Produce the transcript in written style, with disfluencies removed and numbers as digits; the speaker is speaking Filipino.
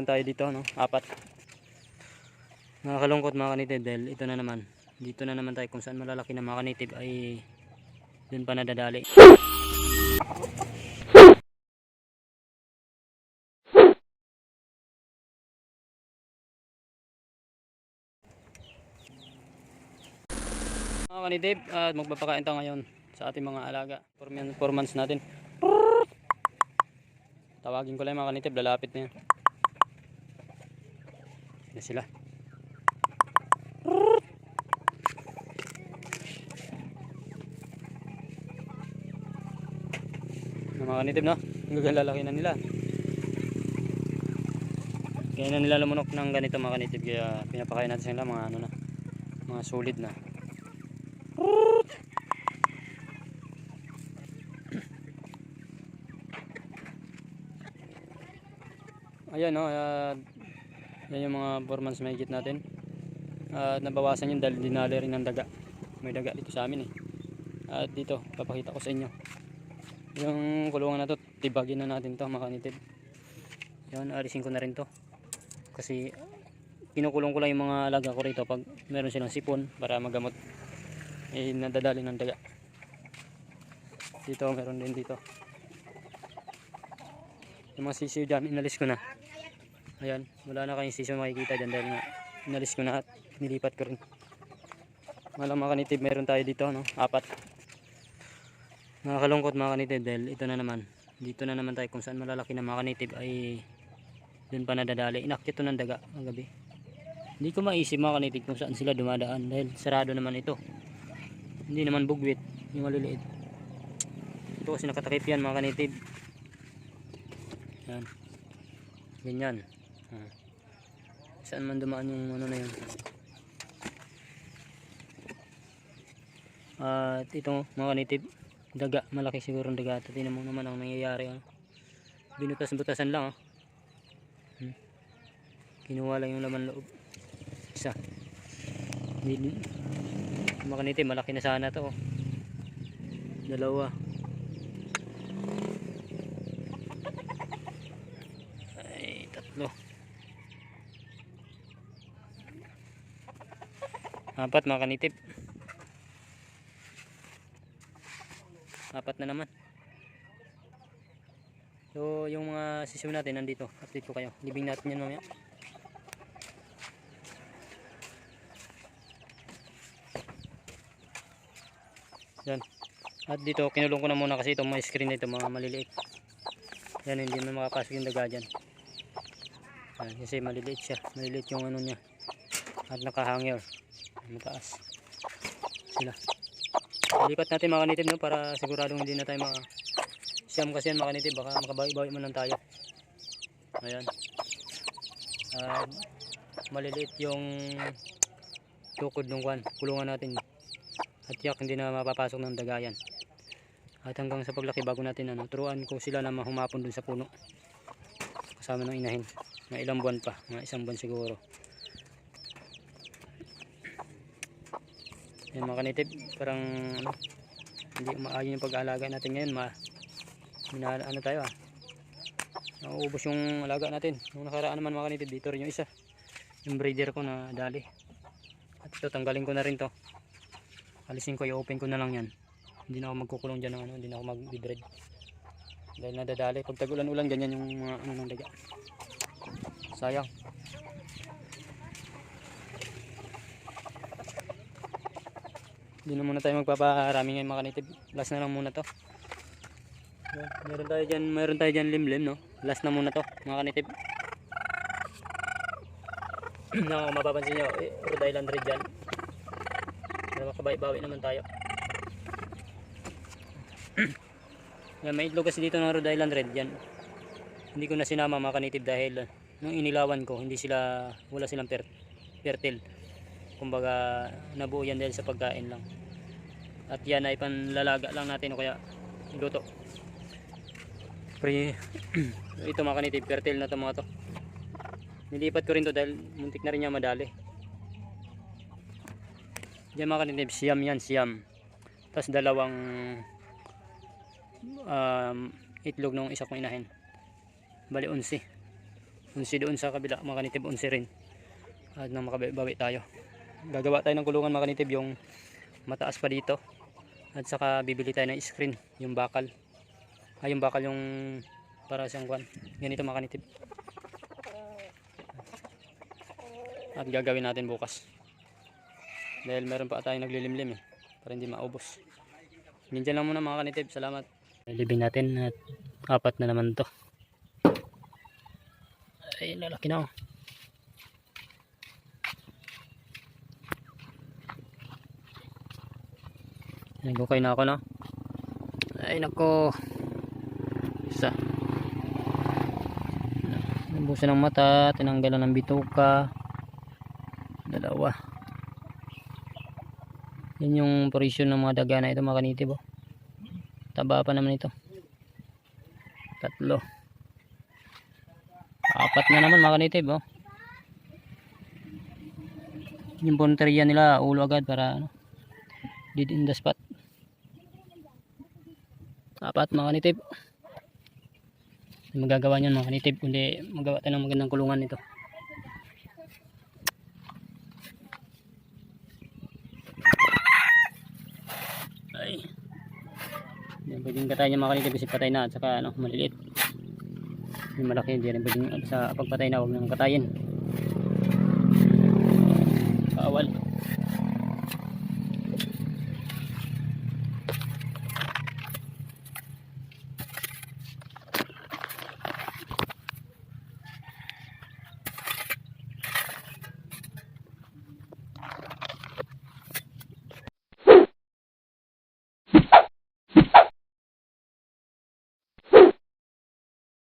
meron tayo dito, no? Apat. Nakakalungkot mga kanitib dahil ito na naman. Dito na naman tayo kung saan malalaki na mga kanitib ay dun pa nadadali. Mga kanitib, at magpapakain tayo ngayon sa ating mga alaga. Performance natin. Tawagin ko lang mga kanitib, lalapit na yan. Yan sila. Mga kanitib, no? Ang gagalaki na nila. Kaya na nila lumunok ng ganito mga kanitib. Kaya pinapakain natin sila mga ano na, mga solid na. Ayan, no? Yan yung mga performance mahigit natin. Nabawasan yun dahil dinali rin ng daga. May daga dito sa amin eh. At dito papakita ko sa inyo yung kulungan na to. Tibagin na natin to mga kanitib. Yan, alisin ko na rin to kasi kinukulong ko lang yung mga alaga ko rito pag meron silang sipon para magamot eh, nadadali ng daga. Dito meron din dito yung mga sisiyo dyan, inalis ko na. Ayan, wala na kayong sisiyo makikita dyan dahil nga inalis ko na at nilipat ko rin. Malang mga kanitib, meron tayo dito, no? Apat. Nakakalungkot mga kanitib dahil ito na naman. Dito na naman tayo kung saan malalaki na mga kanitib ay dun pa nadadali. Inakyat ito ng daga ang gabi. Hindi ko maisip mga kanitib kung saan sila dumadaan dahil sarado naman ito. Hindi naman bugwit yung maliliit. Ito kasi nakatakip yan mga kanitib. Yan. Ganyan. Saan man dumaan yung ano na yun. At ito mga kanitib, daga, malaki siguro ang daga. Tingnan mo naman ang nangyayari. Binutas-butasan lang. Kinuha lang yung laman loob. Isa. Mga kanitib, malaki na sana to. Dalawa. Ay, tatlo. Apat mga kanitib. Apat na naman. So yung mga sisiw natin nandito. Update ko kayo. Libing natin yan mamaya. Yan. At dito kinulong ko na muna kasi itong mga screen na ito mga maliliit. Yan, hindi na makapasok yung daga dyan. Yan, kasi maliliit siya. Maliliit yung ano niya. At nakahanger. Mataas. Sila. Lipat natin mga kanitib, no, para siguradong hindi na tayo siyam kasi yan mga kanitib, baka makabawi-bawi man lang tayo. Ayan. Maliliit yung tukod ng kulungan natin at yak hindi na mapapasok ng dagayan. At hanggang sa paglaki bago natin turuan ko sila na mahumapon dun sa puno kasama ng inahin. Mga ilang buwan pa, mga isang buwan siguro. Yan mga kanitib, parang hindi umaayon yung pag-aalaga natin ngayon. Ano tayo nauubos yung alaga natin. Nung nakaraan naman mga kanitib, dito rin yung isa, yung breeder ko na dali. At ito, tanggalin ko na rin to. Alisin ko, i-open ko na lang yan. Hindi na ako magkukulong dyan ng hindi na ako mag-breed dahil nadadali. Pag tag-ulan-ulan, ganyan yung mga ng daga. Sayang. Hindi na muna tayo magpaparami ngayon mga kanitib. Last na lang muna to. Meron tayo dyan limlim, no? Last na muna to mga kanitib. Na kung mapapansin nyo, Rhode Island Red dyan. Para makabawi-bawi naman tayo. Yan, may itlog kasi dito ng Rhode Island Red dyan. Hindi ko na sinama mga kanitib dahil nung inilawan ko, wala silang fertile. Kumbaga nabuo yan dahil sa pagkain lang. At yan ay panlalaga lang natin o kaya luto. Ito mga kanitib, fertile na ito mga to. Nilipat ko rin to dahil muntik na rin niya madali. Yan mga kanitib, siyam yan, siyam. Tapos dalawang itlog ng isa kong inahin. Bali 11. 11 doon sa kabila mga kanitib, 11 rin. At nang makabawi tayo, gagawa tayo ng kulungan mga kanitib, yung mataas pa dito. At saka bibili tayo ng screen, yung bakal. Yung bakal yung para siyang kwan. Ganito mga kanitib. At gagawin natin bukas. Dahil meron pa tayong naglilimlim para hindi maubos. Ganyan lang muna mga kanitib. Salamat. Libing natin at 4 na naman to. Ay, lalaki na. Nagukay na ako na. Ay nako. Isa. Nabusan ng mata, tinanggalan ng bituka. 2. Yan yung operasyon ng mga daga na ito mga kanitib. Taba pa naman ito. 3. 4 na naman mga kanitib. Yung punteriya nila ulo agad para dead in the spot. 4 mga kanitib. Magagawa niyan mga kanitib kundi magawa tayo ng magandang kulungan nito. Ay, yan pwedeng katayin niya mga kanitib kasi patay na at saka maliliit. Yung malaki hindi rin pwedeng sa pagpatay na huwag nang katayin.